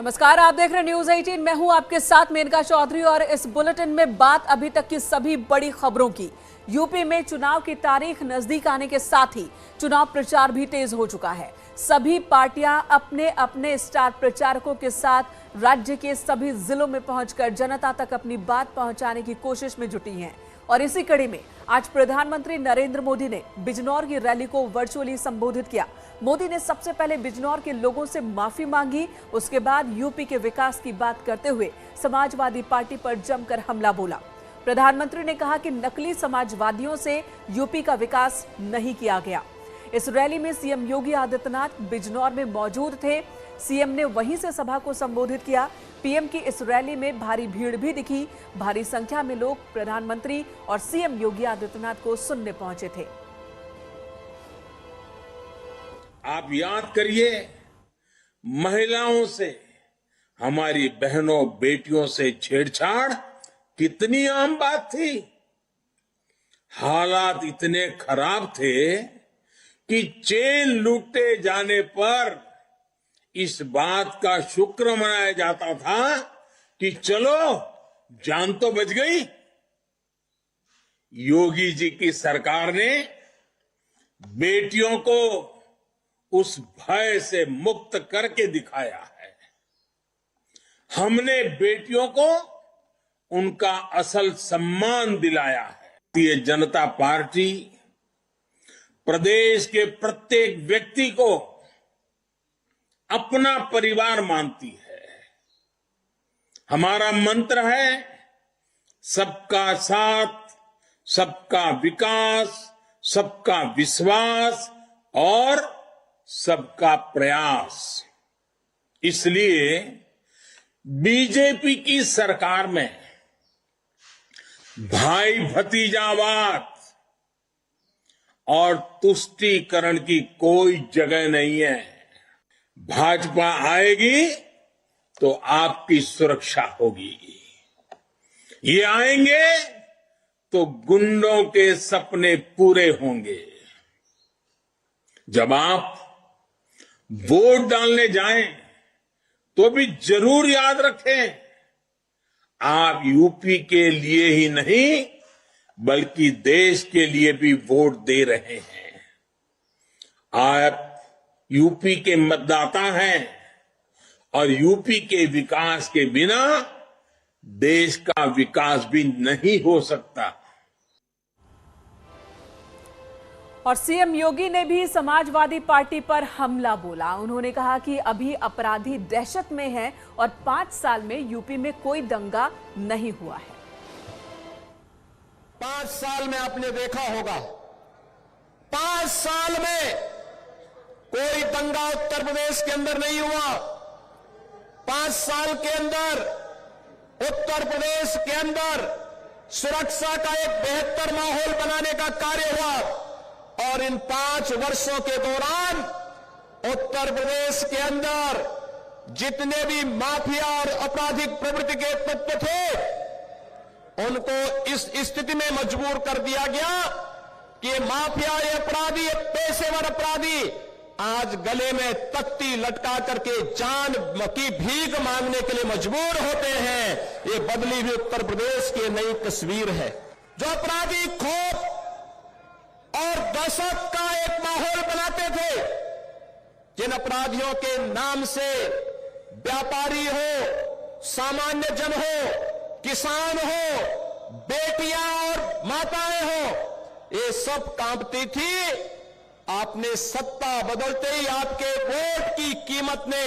नमस्कार, आप देख रहे हैं न्यूज 18। मैं हूं आपके साथ मेनका चौधरी और इस बुलेटिन में बात अभी तक की सभी बड़ी खबरों की। यूपी में चुनाव की तारीख नजदीक आने के साथ ही चुनाव प्रचार भी तेज हो चुका है। सभी पार्टियां अपने अपने स्टार प्रचारकों के साथ राज्य के सभी जिलों में पहुंचकर जनता तक अपनी बात पहुंचाने की कोशिश में जुटी हैं। और इसी कड़ी में आज प्रधानमंत्री नरेंद्र मोदी ने बिजनौर की रैली को वर्चुअली संबोधित किया। मोदी ने सबसे पहले बिजनौर के लोगों से माफी मांगी, उसके बाद यूपी के विकास की बात करते हुए समाजवादी पार्टी पर जमकर हमला बोला। प्रधानमंत्री ने कहा कि नकली समाजवादियों से यूपी का विकास नहीं किया गया। इस रैली में सीएम योगी आदित्यनाथ बिजनौर में मौजूद थे। सीएम ने वहीं से सभा को संबोधित किया। पीएम की इस रैली में भारी भीड़ भी दिखी। भारी संख्या में लोग प्रधानमंत्री और सीएम योगी आदित्यनाथ को सुनने पहुंचे थे। आप याद करिए, महिलाओं से, हमारी बहनों बेटियों से छेड़छाड़ कितनी आम बात थी। हालात इतने खराब थे कि चेन लूटे जाने पर इस बात का शुक्र मनाया जाता था कि चलो जान तो बच गई। योगी जी की सरकार ने बेटियों को उस भय से मुक्त करके दिखाया है। हमने बेटियों को उनका असल सम्मान दिलाया है। भारतीय जनता पार्टी प्रदेश के प्रत्येक व्यक्ति को अपना परिवार मानती है। हमारा मंत्र है सबका साथ, सबका विकास, सबका विश्वास और सबका प्रयास। इसलिए बीजेपी की सरकार में भाई भतीजावाद और तुष्टीकरण की कोई जगह नहीं है। भाजपा आएगी तो आपकी सुरक्षा होगी। ये आएंगे तो गुंडों के सपने पूरे होंगे। जब आप वोट डालने जाएं तो भी जरूर याद रखें, आप यूपी के लिए ही नहीं बल्कि देश के लिए भी वोट दे रहे हैं। आप यूपी के मतदाता हैं और यूपी के विकास के बिना देश का विकास भी नहीं हो सकता। और सीएम योगी ने भी समाजवादी पार्टी पर हमला बोला। उन्होंने कहा कि अभी अपराधी दहशत में हैं और 5 साल में यूपी में कोई दंगा नहीं हुआ है। 5 साल में आपने देखा होगा, 5 साल में कोई दंगा उत्तर प्रदेश के अंदर नहीं हुआ। 5 साल के अंदर उत्तर प्रदेश के अंदर सुरक्षा का एक बेहतर माहौल बनाने का कार्य हुआ। और इन 5 वर्षों के दौरान उत्तर प्रदेश के अंदर जितने भी माफिया और आपराधिक प्रवृत्ति के तत्व थे उनको इस स्थिति में मजबूर कर दिया गया कि माफिया, ये अपराधी, ये पेशेवर अपराधी आज गले में तख्ती लटका करके जान की भीख मांगने के लिए मजबूर होते हैं। ये बदली हुई उत्तर प्रदेश की नई तस्वीर है। जो अपराधी खौफ और दहशत का एक माहौल बनाते थे, जिन अपराधियों के नाम से व्यापारी हो, सामान्य जन हो, किसान हो, बेटियां और माताएं हो, ये सब कांपती थी। आपने सत्ता बदलते ही आपके वोट की कीमत ने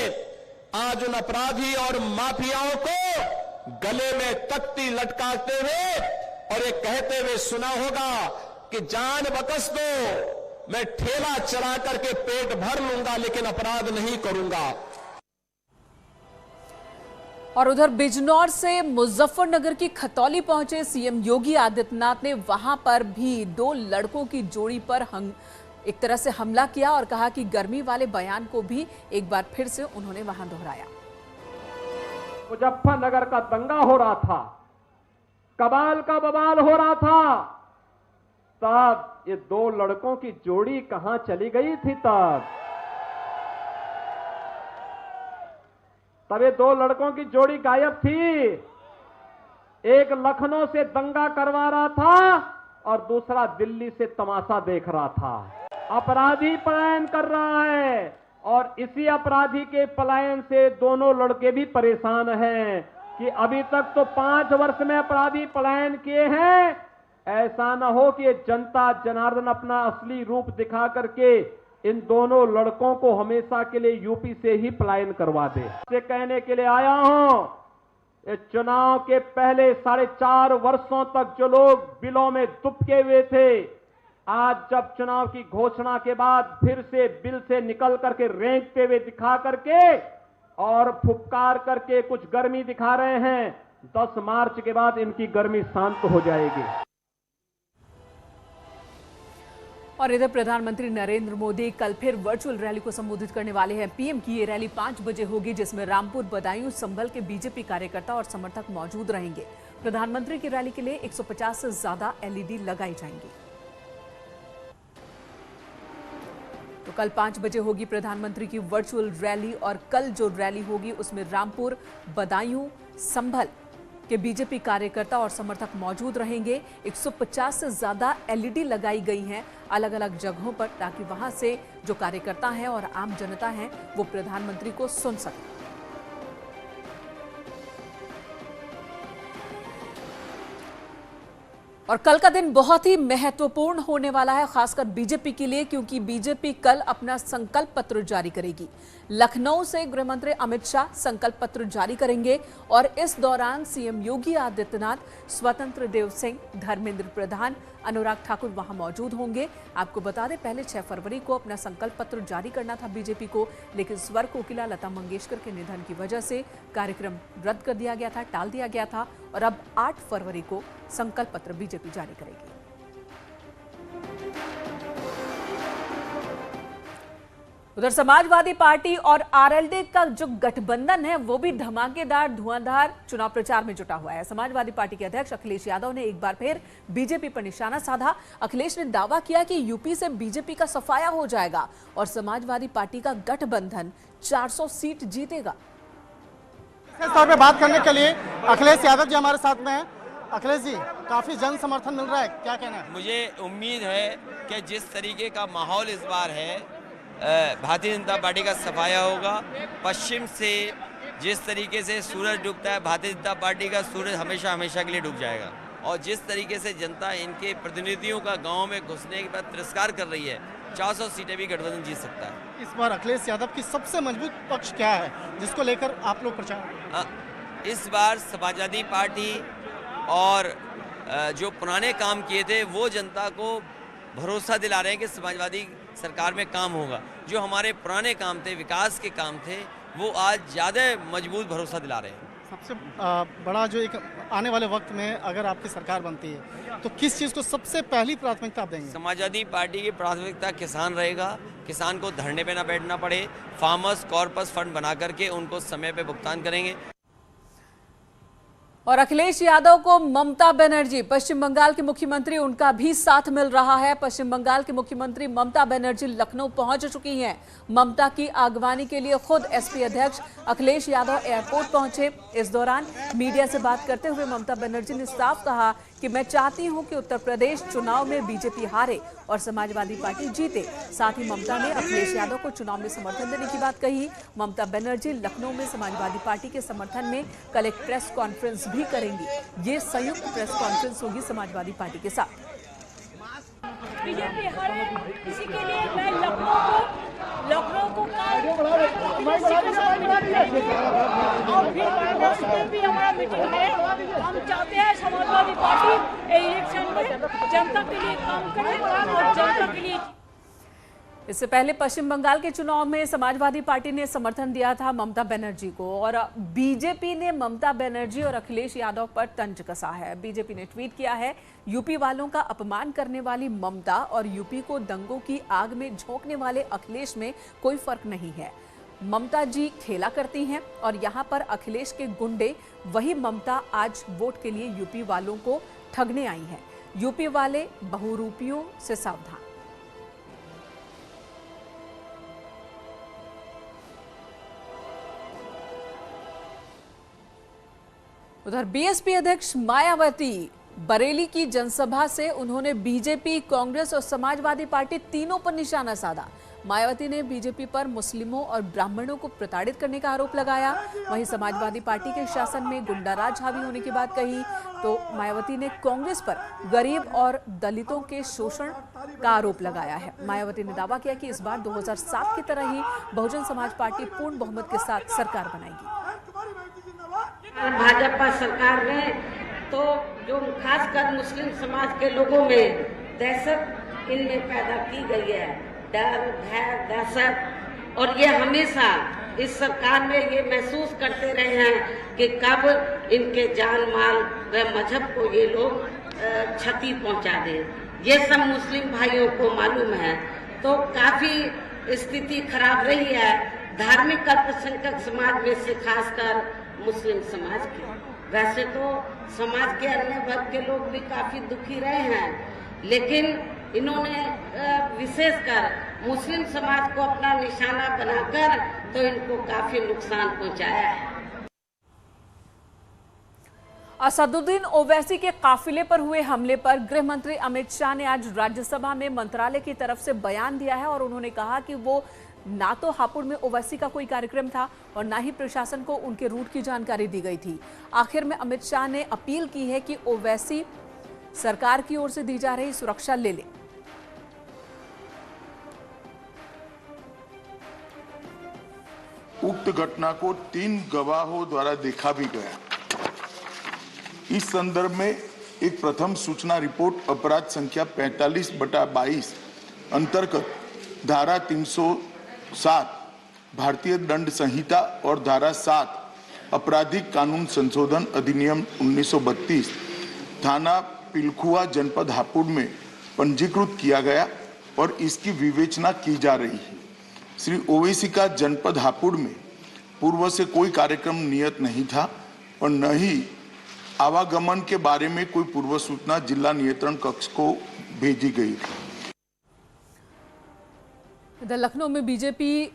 आज उन अपराधी और माफियाओं को गले में तख्ती लटकाते हुए और ये कहते हुए सुना होगा कि जान बकस दो, मैं ठेला चला करके पेट भर लूंगा लेकिन अपराध नहीं करूंगा। और उधर बिजनौर से मुजफ्फरनगर की खतौली पहुंचे सीएम योगी आदित्यनाथ ने वहां पर भी 2 लड़कों की जोड़ी पर एक तरह से हमला किया और कहा कि गर्मी वाले बयान को भी एक बार फिर से उन्होंने वहां दोहराया। मुजफ्फरनगर का दंगा हो रहा था, कबाल का बवाल हो रहा था, तब ये 2 लड़कों की जोड़ी कहां चली गई थी? तब तब ये दो लड़कों की जोड़ी गायब थी। एक लखनऊ से दंगा करवा रहा था और दूसरा दिल्ली से तमाशा देख रहा था। अपराधी पलायन कर रहा है और इसी अपराधी के पलायन से दोनों लड़के भी परेशान हैं कि अभी तक तो 5 वर्ष में अपराधी पलायन किए हैं। ऐसा न हो कि जनता जनार्दन अपना असली रूप दिखा करके इन दोनों लड़कों को हमेशा के लिए यूपी से ही पलायन करवा दे। से कहने के लिए आया हूं, इस चुनाव के पहले 4.5 वर्षों तक जो लोग बिलों में दुबके हुए थे, आज जब चुनाव की घोषणा के बाद फिर से बिल से निकल करके रेंगते हुए दिखा करके और फुफकार करके कुछ गर्मी दिखा रहे हैं, 10 मार्च के बाद इनकी गर्मी शांत हो जाएगी। और इधर प्रधानमंत्री नरेंद्र मोदी कल फिर वर्चुअल रैली को संबोधित करने वाले हैं। पीएम की ये रैली 5 बजे होगी, जिसमें रामपुर, बदायूं, संभल के बीजेपी कार्यकर्ता और समर्थक मौजूद रहेंगे। प्रधानमंत्री की रैली के लिए 150 से ज्यादा एलईडी लगाई जाएंगी। तो कल 5 बजे होगी प्रधानमंत्री की वर्चुअल रैली और कल जो रैली होगी उसमें रामपुर, बदायूं, संभल के बीजेपी कार्यकर्ता और समर्थक मौजूद रहेंगे। 150 से ज्यादा एलईडी लगाई गई हैं अलग अलग जगहों पर, ताकि वहां से जो कार्यकर्ता हैं और आम जनता है वो प्रधानमंत्री को सुन सके। और कल का दिन बहुत ही महत्वपूर्ण होने वाला है, खासकर बीजेपी के लिए, क्योंकि बीजेपी कल अपना संकल्प पत्र जारी करेगी। लखनऊ से गृहमंत्री अमित शाह संकल्प पत्र जारी करेंगे और इस दौरान सीएम योगी आदित्यनाथ, स्वतंत्र देव सिंह, धर्मेंद्र प्रधान, अनुराग ठाकुर वहां मौजूद होंगे। आपको बता दें, पहले 6 फरवरी को अपना संकल्प पत्र जारी करना था बीजेपी को, लेकिन स्वर कोकिला लता मंगेशकर के निधन की वजह से कार्यक्रम रद्द कर दिया गया था, टाल दिया गया था और अब 8 फरवरी को संकल्प पत्र बीजेपी जारी करेगी। उधर समाजवादी पार्टी और आरएलडी का जो गठबंधन है वो भी धमाकेदार धुआंधार चुनाव प्रचार में जुटा हुआ है। समाजवादी पार्टी के अध्यक्ष अखिलेश यादव ने एक बार फिर बीजेपी पर निशाना साधा। अखिलेश ने दावा किया कि यूपी से बीजेपी का सफाया हो जाएगा और समाजवादी पार्टी का गठबंधन 400 सीट जीतेगा। इस तौर पे बात करने के लिए अखिलेश यादव जी हमारे साथ में हैं। अखिलेश जी, काफी जन समर्थन मिल रहा है, क्या कहना है? मुझे उम्मीद है कि जिस तरीके का माहौल इस बार है, भारतीय जनता पार्टी का सफाया होगा। पश्चिम से जिस तरीके से सूरज डूबता है, भारतीय जनता पार्टी का सूरज हमेशा हमेशा के लिए डूब जाएगा। और जिस तरीके से जनता इनके प्रतिनिधियों का गांव में घुसने के बाद तिरस्कार कर रही है, 400 सीटें भी गठबंधन जीत सकता है। इस बार अखिलेश यादव की सबसे मजबूत पक्ष क्या है जिसको लेकर आप लोग प्रचार? इस बार समाजवादी पार्टी और जो पुराने काम किए थे वो जनता को भरोसा दिला रहे हैं कि समाजवादी सरकार में काम होगा। जो हमारे पुराने काम थे, विकास के काम थे, वो आज ज़्यादा मजबूत भरोसा दिला रहे हैं। सबसे बड़ा जो एक आने वाले वक्त में अगर आपकी सरकार बनती है तो किस चीज़ को सबसे पहली प्राथमिकता आप देंगे? समाजवादी पार्टी की प्राथमिकता किसान रहेगा। किसान को धरने पे ना बैठना पड़े, फार्मर्स कॉर्पस फंड बना करके उनको समय पे भुगतान करेंगे। और अखिलेश यादव को ममता बनर्जी, पश्चिम बंगाल के मुख्यमंत्री, उनका भी साथ मिल रहा है। पश्चिम बंगाल के मुख्यमंत्री ममता बनर्जी लखनऊ पहुंच चुकी हैं। ममता की अगवानी के लिए खुद एसपी अध्यक्ष अखिलेश यादव एयरपोर्ट पहुंचे। इस दौरान मीडिया से बात करते हुए ममता बनर्जी ने साफ कहा कि मैं चाहती हूं कि उत्तर प्रदेश चुनाव में बीजेपी हारे और समाजवादी पार्टी जीते। साथ ही ममता ने अखिलेश यादव को चुनाव में समर्थन देने की बात कही। ममता बनर्जी लखनऊ में समाजवादी पार्टी के समर्थन में कल एक प्रेस कॉन्फ्रेंस भी करेंगी। ये संयुक्त प्रेस कॉन्फ्रेंस होगी समाजवादी पार्टी के साथ। बीजेपी हारे, इसी के लिए मैं लखनऊ को और फिर वाराणसी में भी हमारा मीटिंग है। हम चाहते हैं समाजवादी पार्टी इलेक्शन में जनता के लिए काम करे और जनता के लिए। इससे पहले पश्चिम बंगाल के चुनाव में समाजवादी पार्टी ने समर्थन दिया था ममता बनर्जी को और बीजेपी ने ममता बनर्जी और अखिलेश यादव पर तंज कसा है। बीजेपी ने ट्वीट किया है, यूपी वालों का अपमान करने वाली ममता और यूपी को दंगों की आग में झोंकने वाले अखिलेश में कोई फर्क नहीं है। ममता जी खेला करती हैं और यहां पर अखिलेश के गुंडे, वही ममता आज वोट के लिए यूपी वालों को ठगने आई हैं। यूपी वाले बहुरूपियों से सावधान। उधर बीएसपी अध्यक्ष मायावती बरेली की जनसभा से उन्होंने बीजेपी, कांग्रेस और समाजवादी पार्टी तीनों पर निशाना साधा। मायावती ने बीजेपी पर मुस्लिमों और ब्राह्मणों को प्रताड़ित करने का आरोप लगाया। वहीं समाजवादी पार्टी के शासन में गुंडाराज हावी होने की बात कही तो मायावती ने कांग्रेस पर गरीब और दलितों के शोषण का आरोप लगाया है। मायावती ने दावा किया कि इस बार 2007 की तरह ही बहुजन समाज पार्टी पूर्ण बहुमत के साथ सरकार बनाएगी। भाजपा सरकार में तो जो खासकर मुस्लिम समाज के लोगों में दहशत इनमें पैदा की गई है, डर, भय, दहशत, और ये हमेशा इस सरकार में ये महसूस करते रहे हैं कि कब इनके जान माल व मजहब को ये लोग क्षति पहुंचा दें। ये सब मुस्लिम भाइयों को मालूम है। तो काफी स्थिति खराब रही है धार्मिक अल्पसंख्यक समाज में से, खासकर मुस्लिम समाज की। वैसे तो समाज के अन्य वर्ग के लोग भी काफी दुखी रहे हैं, लेकिन इन्होंने विशेषकर मुस्लिम समाज को अपना निशाना बनाकर तो इनको काफी नुकसान पहुंचाया है। असदुद्दीन ओवैसी के काफिले पर हुए हमले पर गृह मंत्री अमित शाह ने आज राज्यसभा में मंत्रालय की तरफ से बयान दिया है और उन्होंने कहा कि वो ना तो हापुड़ में ओवैसी का कोई कार्यक्रम था और ना ही प्रशासन को उनके रूट की जानकारी दी गई थी। आखिर में अमित शाह ने अपील की है कि ओवैसी सरकार की ओर से दी जा रही सुरक्षा ले ले। उक्त घटना को 3 गवाहों द्वारा देखा भी गया। इस संदर्भ में एक प्रथम सूचना रिपोर्ट अपराध संख्या 45/22 अंतर्गत धारा 307 भारतीय दंड संहिता और धारा 7 आपराधिक कानून संशोधन अधिनियम 1932 थाना पिलखुआ जनपद हापुड़ में पंजीकृत किया गया और इसकी विवेचना की जा रही है। श्री ओवैसी का जनपद हापुड़ में पूर्व से कोई कार्यक्रम नियत नहीं था और न ही आवागमन के बारे में कोई पूर्व सूचना जिला नियंत्रण कक्ष को भेजी गई थी। इधर लखनऊ में बीजेपी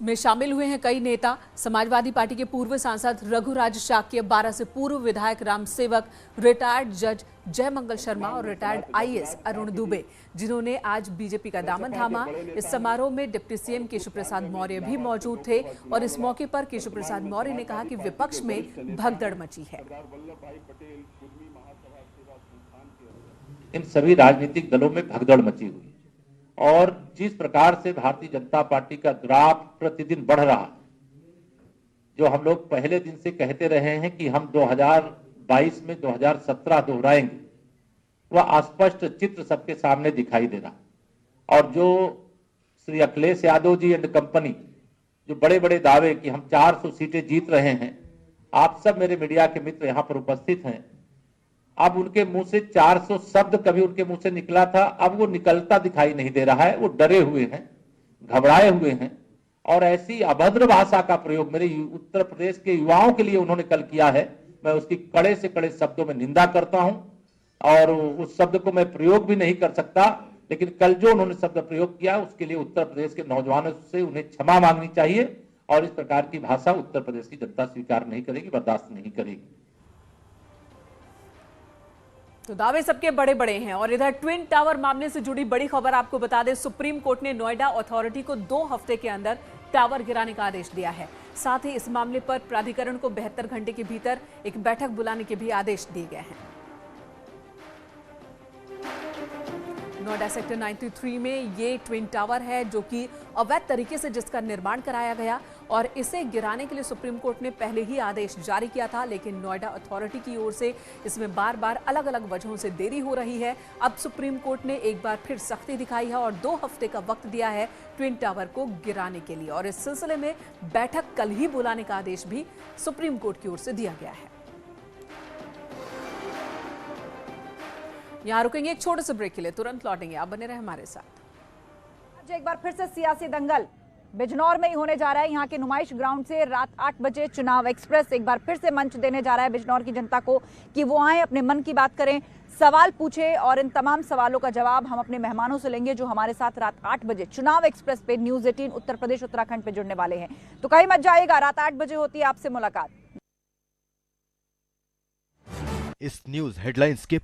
में शामिल हुए हैं कई नेता। समाजवादी पार्टी के पूर्व सांसद रघुराज शाक्य, 12 से पूर्व विधायक राम सेवक, रिटायर्ड जज जयमंगल शर्मा और रिटायर्ड आईएएस अरुण दुबे, जिन्होंने आज बीजेपी का दामन थामा। इस समारोह में डिप्टी सीएम केशव प्रसाद मौर्य भी मौजूद थे और इस मौके पर केशव प्रसाद मौर्य ने कहा कि विपक्ष में भगदड़ मची है। इन सभी राजनीतिक दलों में भगदड़ मची हुई और जिस प्रकार से भारतीय जनता पार्टी का ड्राफ्ट प्रतिदिन बढ़ रहा, जो हम लोग पहले दिन से कहते रहे हैं कि हम 2022 में 2017 दोहराएंगे, वह स्पष्ट चित्र सबके सामने दिखाई दे रहा। और जो श्री अखिलेश यादव जी एंड कंपनी जो बड़े बड़े दावे कि हम 400 सीटें जीत रहे हैं, आप सब मेरे मीडिया के मित्र यहाँ पर उपस्थित हैं, अब उनके मुंह से 400 शब्द कभी उनके मुंह से निकला था, अब वो निकलता दिखाई नहीं दे रहा है। वो डरे हुए हैं, घबराए हुए हैं और ऐसी अभद्र भाषा का प्रयोग मेरे उत्तर प्रदेश के युवाओं के लिए उन्होंने कल किया है। मैं उसकी कड़े से कड़े शब्दों में निंदा करता हूं और उस शब्द को मैं प्रयोग भी नहीं कर सकता, लेकिन कल जो उन्होंने शब्द प्रयोग किया उसके लिए उत्तर प्रदेश के नौजवानों से उन्हें क्षमा मांगनी चाहिए और इस प्रकार की भाषा उत्तर प्रदेश की जनता स्वीकार नहीं करेगी, बर्दाश्त नहीं करेगी। तो दावे सबके बड़े बड़े हैं। और इधर ट्विन टावर मामले से जुड़ी बड़ी खबर आपको बता दें, सुप्रीम कोर्ट ने नोएडा अथॉरिटी को 2 हफ्ते के अंदर टावर गिराने का आदेश दिया है। साथ ही इस मामले पर प्राधिकरण को 72 घंटे के भीतर एक बैठक बुलाने के भी आदेश दिए गए हैं। नोएडा सेक्टर 93 में ये ट्विन टावर है जो कि अवैध तरीके से जिसका निर्माण कराया गया और इसे गिराने के लिए सुप्रीम कोर्ट ने पहले ही आदेश जारी किया था, लेकिन नोएडा अथॉरिटी की ओर से इसमें बार बार अलग अलग वजहों से देरी हो रही है। अब सुप्रीम कोर्ट ने एक बार फिर सख्ती दिखाई है और 2 हफ्ते का वक्त दिया है ट्विन टावर को गिराने के लिए और इस सिलसिले में बैठक कल ही बुलाने का आदेश भी सुप्रीम कोर्ट की ओर से दिया गया है। यहाँ रुकेंगे एक छोटे से ब्रेक के लिए, तुरंत लौटेंगे, आप बने रहे हमारे साथ। एक बार फिर से सियासी दंगल बिजनौर में ही होने जा रहा है। यहाँ के नुमाइश ग्राउंड से रात 8 बजे चुनाव एक्सप्रेस एक बार फिर से मंच देने जा रहा है बिजनौर की जनता को कि वो आए, अपने मन की बात करें, सवाल पूछे और इन तमाम सवालों का जवाब हम अपने मेहमानों से लेंगे जो हमारे साथ रात 8 बजे चुनाव एक्सप्रेस पे न्यूज़ 18 उत्तर प्रदेश उत्तराखंड पे जुड़ने वाले हैं। तो कहीं मत जाइएगा, रात 8 बजे होती है आपसे मुलाकात। इस न्यूज हेडलाइंस के